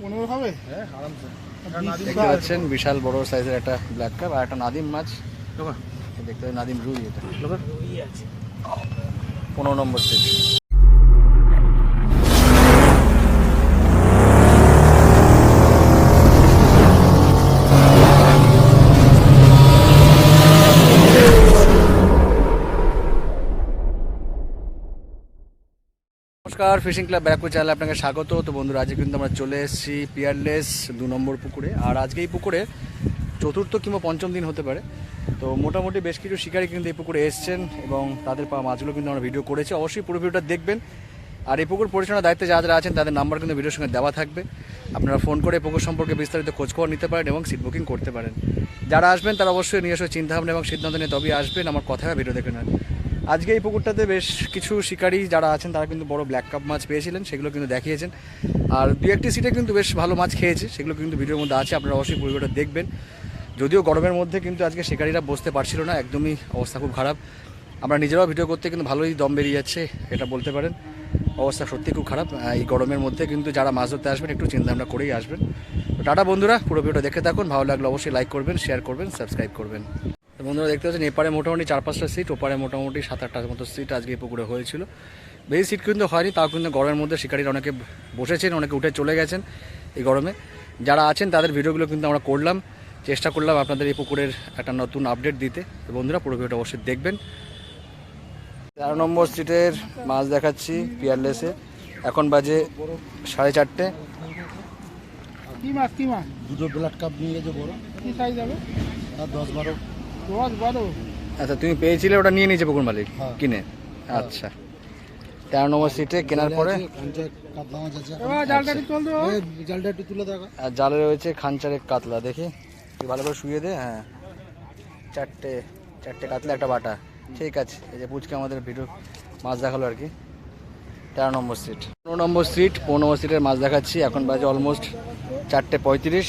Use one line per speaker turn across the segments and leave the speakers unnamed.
15 হবে।
হ্যাঁ আরামসে।
দেখতে পাচ্ছেন বিশাল বড় সাইজের একটা ব্ল্যাক কাপ আর একটা নাদিম মাছ। দেখতে পাচ্ছেন নাদিম রুই, এটা
রুই আছে
15 নম্বর সিট। নমস্কার, ফিশিং ক্লাব ব্যারাকপুর চ্যানেলে আপনাকে স্বাগত। তো বন্ধুরা, আজকে কিন্তু আমরা চলে এসেছি পিয়ারলেস 2 নম্বর পুকুরে। আর আজকে এই পুকুরে চতুর্থ কিংবা পঞ্চম দিন হতে পারে। তো মোটামুটি বেশ কিছু শিকারী কিন্তু এই পুকুরে এসছেন এবং তাদের পাওয়া মাছগুলো কিন্তু আমরা ভিডিও করেছি। অবশ্যই পুরো ভিডিওটা দেখবেন। আর এই পুকুর পরিচালনার দায়িত্বে যারা আছেন তাদের নাম্বার কিন্তু ভিডিওর সঙ্গে দেওয়া থাকবে। আপনারা ফোন করে পুকুর সম্পর্কে বিস্তারিত খোঁজখবর নিতে পারেন এবং সিট বুকিং করতে পারেন। যারা আসবেন তারা অবশ্যই নিজস্ব চিন্তাভাবনা এবং সিদ্ধান্ত নিয়ে তবেই আসবেন। আমার কথা ভিডিও দেখে নেন। আজকে এই পুকুরটাতে বেশ কিছু শিকারী যারা আছেন তারা কিন্তু বড় ব্ল্যাক কাপ মাছ পেয়েছিলেন, সেগুলো কিন্তু দেখিয়েছেন। আর দু একটি সিটে কিন্তু বেশ ভালো মাছ খেয়েছে, সেগুলো কিন্তু ভিডিওর মধ্যে আছে, আপনারা অবশ্যই পুরো ভিডিওটা দেখবেন। যদিও গরমের মধ্যে কিন্তু আজকে শিকারীরা বসতে পারছিল না, একদমই অবস্থা খুব খারাপ। আমরা নিজেরাও ভিডিও করতে কিন্তু ভালোই দম বেরিয়ে যাচ্ছে, এটা বলতে পারেন। অবস্থা সত্যি খুব খারাপ। এই গরমের মধ্যে কিন্তু যারা মাছ ধরতে আসবেন একটু চিন্তাভাবনা করেই আসবেন। তো টাটা বন্ধুরা, পুরো ভিডিওটা দেখে থাকুন। ভালো লাগলে অবশ্যই লাইক করবেন, শেয়ার করবেন, সাবস্ক্রাইব করবেন। তো বন্ধুরা দেখতে পাচ্ছেন এপারে মোটামুটি 4-5টা সিট, ওপারে মোটামুটি 7-8টার মতো সিট আজকে এই পুকুরে হয়েছিল। বেশি সিট কিন্তু হয়নি, তাও কিন্তু গরমের মধ্যে শিকারীরা অনেকে বসেছেন, অনেকে উঠে চলে গেছেন এই গরমে। যারা আছেন তাদের ভিডিওগুলো কিন্তু আমরা করলাম, চেষ্টা করলাম আপনাদের এই পুকুরের একটা নতুন আপডেট দিতে। তো বন্ধুরা পুরো ভিডিওটা অবশ্যই দেখবেন। 13 নম্বর সিটের মাছ দেখাচ্ছি পিয়ারলেসে। এখন বাজে 4:30।
কি মাছ
দুটো ব্ল্যাক কাপ নিয়ে গেছে বড়।
কি সাইজ হবে?
আর 10-12।
আচ্ছা, তুমি পেয়েছিলে, ওটা নিয়ে নিয়েছে পুকুর মালিক
হ্যাঁ।
কিনে? আচ্ছা, 13 নম্বর সিটে কেনার পরে
কাতলা মাছ আছে।
জালটা চল দে।
জালটা একটু তুলে দেখা।
আর জালে রয়েছে খানচারের কাতলা, দেখি তুই ভালো করে শুয়ে দে। হ্যাঁ, চারটে কাতলা, একটা বাটা। ঠিক আছে, এই যে পুচকে আমাদের ভিডিও মাছ দেখালো আর কি। 13 নম্বর সিট। 15 নম্বর সিট, 15 নম্বর সিটের মাছ দেখাচ্ছি। এখন বাজে অলমোস্ট 4:35।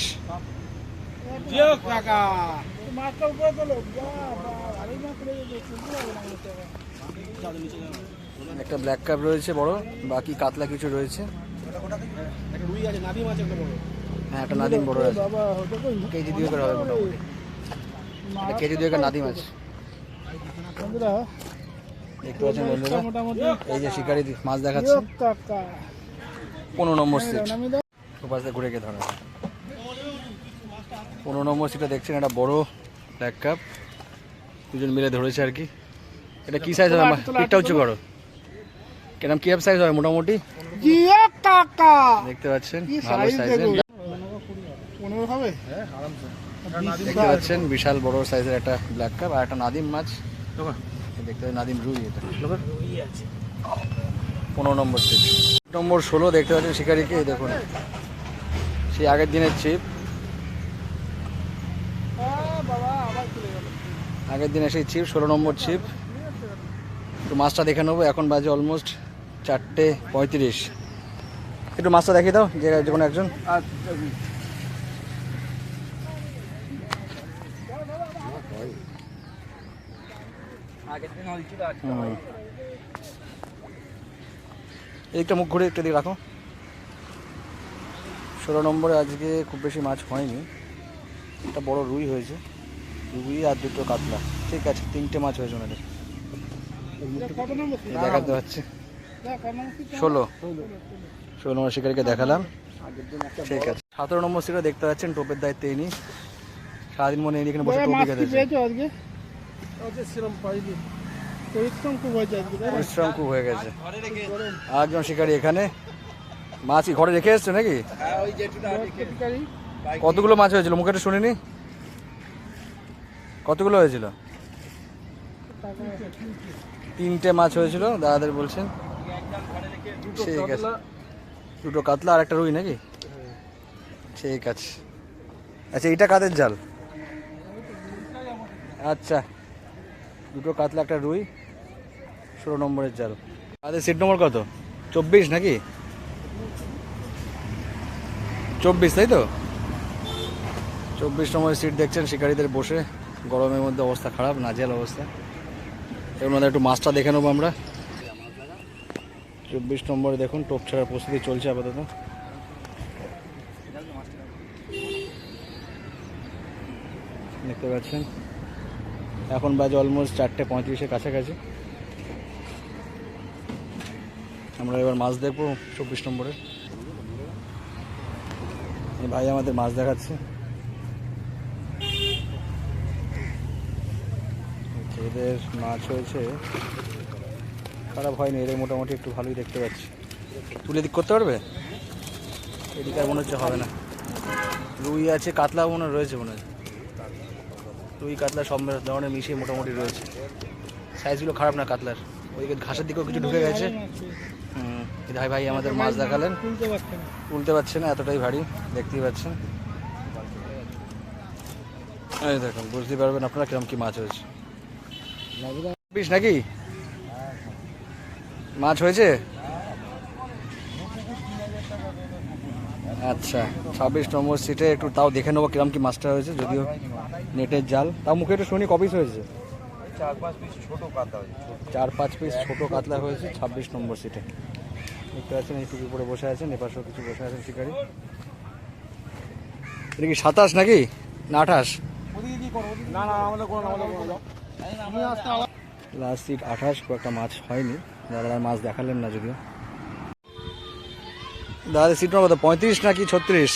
মাছটা উপরে তোলো।
একটা ব্ল্যাক কাপ রয়েছে বড়, বাকি কাতলা কিছু রয়েছে। হ্যাঁ, একটা নাদিম বড় আছে, কেজি 2 করে হবে মোটামুটি। কেজি 2 নাদিম আছে। দেখতে পাচ্ছেন বন্ধুরা, এই যে শিকারি মাছ দেখাচ্ছে। 15 নম্বর সিট, ওপাশে ঘুরে গিয়ে ধরা। 15 নম্বর সিটে দেখছেন একটা বড় ব্ল্যাক কাপ, দুজন মিলে ধরেছে আর কি। এটা কি সাইজ হবে? পিঠটা হচ্ছে বড়, কেরম কি সাইজ হয় মোটামুটি? দেখতে পাচ্ছেন ভালো সাইজের।
15 হবে।
হ্যাঁ আরামসে।
দেখতে পাচ্ছেন বিশাল বড় সাইজের একটা ব্ল্যাক কাপ আর একটা নাদিম মাছ। দেখতে পাচ্ছেন নাদিম রুই, এটা
রুই আছে
15 নম্বর সিট। নম্বর 16 দেখতে পাচ্ছেন শিকারিকে, দেখুন সেই আগের দিনের ছিপ, আগের দিনে সেই ছিপ, 16 নম্বর ছিপ। একটু মাছটা দেখে নেবো। এখন বাজে অলমোস্ট 4:35। একটু মাছটা দেখিয়ে দাও যে কোনো একজন। এইটা মুখ ঘুরে একটু দিকে রাখো। 16 নম্বরে আজকে খুব বেশি মাছ হয়নি, একটা বড় রুই হয়েছে, রুই আর 2টো কাতলা। ঠিক আছে, 3টে মাছ হয়েছে ওনাদের, দেখাতে পাচ্ছি। 16 নম্বর শিকারীকে দেখালাম। ঠিক আছে, 17 নম্বর শিকার দেখতে পাচ্ছেন টোপের দায়িত্বে ইনি। সারাদিন মনে এখানে বসে টোপ খেতেছে। পরিশ্রম খুব হয়ে গেছে। আরেকজন শিকারী এখানে মাছ ঘরে রেখে এসছে নাকি? কতগুলো মাছ হয়েছিল মুখে একটু শুনিনি, কতগুলো হয়েছিল? 3টে মাছ হয়েছিল দাদাদের বলছেন। ঠিক আছে, 2টো কাতলা আর একটা রুই নাকি? ঠিক আছে। আচ্ছা, এইটা কাদের জাল? আচ্ছা, 2টো কাতলা একটা রুই, 16 নম্বরের জাল। তাদের সিট নম্বর কত? 24 নাকি? 24, তাই তো? 24 নম্বরের সিট দেখছেন শিকারীদের বসে, গরমের মধ্যে অবস্থা খারাপ, নাজেহাল অবস্থা। এর মধ্যে একটু মাছটা দেখে নেবো আমরা। 24 নম্বরে দেখুন টোপ ছাড়ার প্রস্তুতি চলছে আপাতত। দেখতে পাচ্ছেন এখন বাজে অলমোস্ট 4:35-এর কাছাকাছি। আমরা এবার মাছ দেখবো 24 নম্বরে। এই ভাই আমাদের মাছ দেখাচ্ছে। এদের মাছ হয়েছে, খারাপ হয়নি, এদের মোটামুটি একটু ভালোই দেখতে পাচ্ছি। তুলে দিক করতে পারবে? এদিকে আর মনে হচ্ছে হবে না। রুই আছে, কাতলা মনে রয়েছে, মনে হয় রুই কাতলা সব ধরনের মিশিয়ে মোটামুটি রয়েছে। সাইজগুলো খারাপ না কাতলার। ওইদিকে ঘাসের দিকেও কিছু ঢুকে গেছে। ভাই ভাই আমাদের মাছ দেখালেন, তুলতে পারছে না, এতটাই ভারী, দেখতেই পাচ্ছেন। এই দেখুন, বুঝতে পারবেন আপনারা কিরকম কি মাছ হয়েছে। পিস নাকি মাছ হয়েছে? আচ্ছা, 26 নম্বর সিটে একটু তাও দেখে নেবো কিরকম কি মাছটা হয়েছে। যদিও নেটের জাল, তাও মুখে একটু শুনি কপিস হয়েছে। 4-5 পিস ছোট কাতলা হয়েছে 26 নম্বর সিটে। দেখতে পাচ্ছেন এই টুপি উপরে বসে আছেন, এপাশেও কিছু বসে আছেন শিকারি। এটা কি 27 নাকি না 28? লাস্ট সিট 28, খুব একটা মাছ হয়নি। দাদা মাছ দেখালেন না যদিও। দাদা সিট নম্বর কত, 35 নাকি 36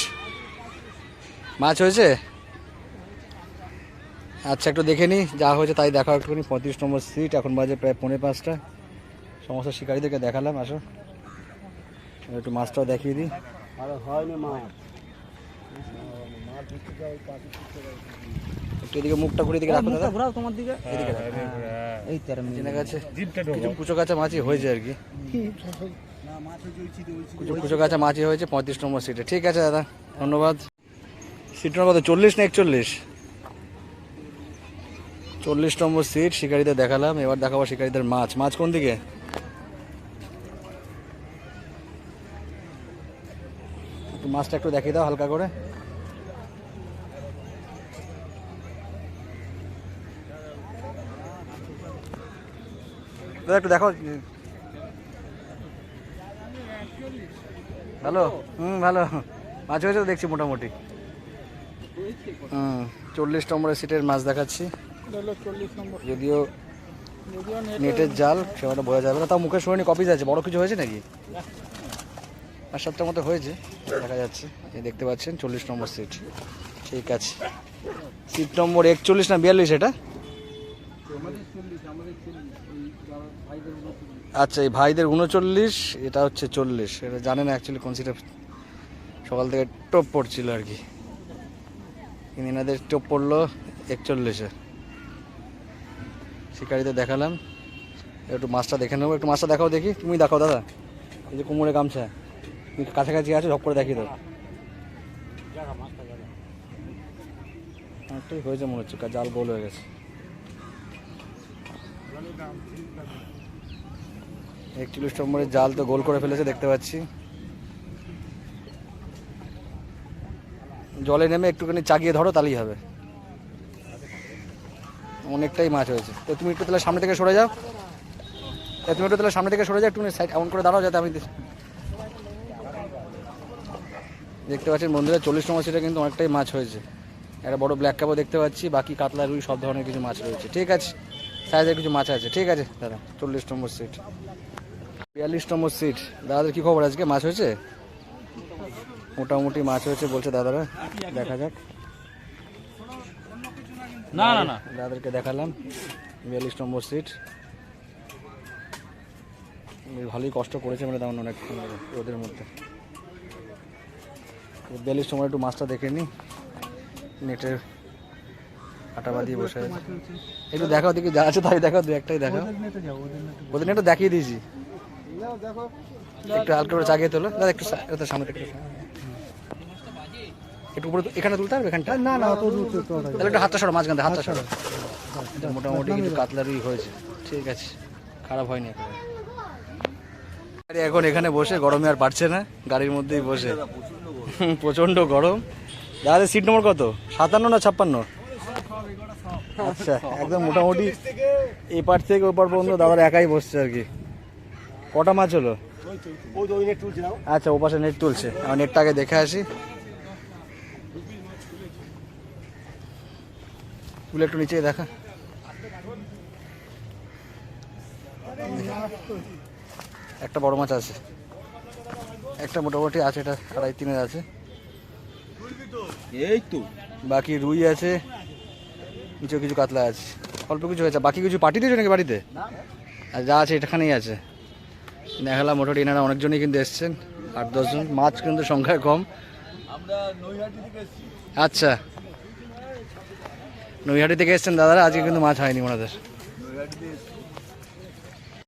মাছ হয়েছে? আচ্ছা, একটু দেখে নিই যা হয়েছে তাই দেখা একটুখানি। 35 নম্বর সিট, এখন বাজে প্রায় 4:45। সমস্ত শিকারীদেরকে দেখালাম। আসো একটু মাছটাও দেখিয়ে দিই। একটু এদিকে মুখটা ঘুরে দিকে রাখো দাদা, তোমার দিকে এদিকে এই কাছে কিছু কুচো কাঁচা মাছই হয়েছে আর কি। কুচো কাঁচা মাছই হয়েছে 35 নম্বর সিটে। ঠিক আছে দাদা, ধন্যবাদ। সিট নম্বর কত, 40 না 41? 40 নম্বর সিট শিকারীদের দেখালাম। এবার দেখাবো শিকারীদের মাছ। মাছ কোন দিকে? মাছটা একটু দেখিয়ে দাও হালকা করে। দাদা একটু দেখো। ভালো, ভালো মাছ হয়েছে তো দেখছি মোটামুটি। 40 নম্বরের সিটের মাছ দেখাচ্ছি। যদিও নেটের জাল, সেটা বোঝা যাবে না। তাও মুখে শুনে কপিস আছে। বড় কিছু হয়েছে নাকি? 5-7টার মতো হয়েছে দেখা যাচ্ছে। এই দেখতে পাচ্ছেন 40 নম্বর সিট। ঠিক আছে, সিট নম্বর 41 না 42 এটা? আচ্ছা, এই ভাইদের 39, এটা হচ্ছে 40। এটা জানে না অ্যাকচুয়ালি কোন সিটে সকাল থেকে টোপ পড়ছিল আর কি। কিন্তু এনাদের টোপ পড়লো 41-এ। শিকারিতে দেখালাম। একটু মাছটা দেখে নেবো। একটু মাছটা দেখাও দেখি। তুমি দেখাও দাদা। এই যে কোমরে গামছা, তুমি কাছাকাছি আছে, ঝপ করে দেখিয়ে দাও। একটাই হয়েছে মনে হচ্ছে, জাল গোল হয়ে গেছে। 41 নম্বরের জাল তো গোল করে ফেলেছে দেখতে পাচ্ছি। জলে নেমে একটুখানি চাগিয়ে ধরো তাহলেই হবে। অনেকটাই মাছ হয়েছে। তো তুমি একটু তাহলে সামনে থেকে সরে যাও। তুমি একটু তাহলে সামনে থেকে সরে যাও, একটু সাইড এমন করে দাঁড়াও যাতে আমি দেখতে পাচ্ছেন। বন্ধুরা 40 নম্বর সিটে কিন্তু অনেকটাই মাছ হয়েছে। একটা বড় ব্ল্যাক কাপও দেখতে পাচ্ছি, বাকি কাতলা রুই সব ধরনের কিছু মাছ রয়েছে। ঠিক আছে, সাইজের কিছু মাছ আছে। ঠিক আছে দাদা, 40 নম্বর সিট। 42 নম্বর সিট। দাদাদের কি খবর, আজকে মাছ হয়েছে? মোটামুটি মাছ হয়েছে বলছে দাদারা, দেখা যাক। না না না, দাদাদেরকে দেখালাম 42 নম্বর সিট। ভালোই কষ্ট করেছে মানে তেমন অনেক রোদের মধ্যে। 42 সময় একটু মাছটা দেখে নি। নেটের আটা বাঁধিয়ে বসে আছে। একটু দেখাও দেখি যা আছে তাই দেখাও, দু একটাই দেখাও। ওদের নেটটা দেখিয়ে দিয়েছি। একটু হালকা করে চাগিয়ে তোলো দাদা, একটু সামনে থেকে একটু উপরে। এখানে তুলতে হবে এখানটা? না না, তাহলে একটু হাতটা সরো, মাঝখান থেকে হাতটা সরো। মোটামুটি কিছু কাতলারই হয়েছে। ঠিক আছে, খারাপ হয়নি একেবারে। এখন এখানে বসে গরমে আর পারছে না, গাড়ির মধ্যেই বসে। প্রচন্ড গরম। দাদা সিট নম্বর কত, 57 না 56? আচ্ছা, একদম মোটামুটি এই পার থেকে ওই পার পর্যন্ত দাদারা একাই বসছে আর কি। কটা মাছ হলো? আচ্ছা, ও পাশে নেট তুলছে। আমার নেটটা আগে দেখে আসি। তুলে একটু নিচে দেখা। একটা বড় মাছ আছে, একটা মোটামুটি আছে, এটা 2.5-3 আছে।
এই তো
বাকি রুই আছে, নিচেও কিছু কাতলা আছে, অল্প কিছু হয়েছে। বাকি কিছু পার্টি দিয়েছো নাকি বাড়িতে? আর যা আছে এখানেই আছে। দেখালাম মোটামুটি এনারা অনেকজনই কিন্তু এসছেন, 8-10 জন। মাছ কিন্তু সংখ্যায় কম। আচ্ছা, নৈহাটি থেকে এসছেন দাদারা, আজকে কিন্তু মাছ হয়নি ওনাদের।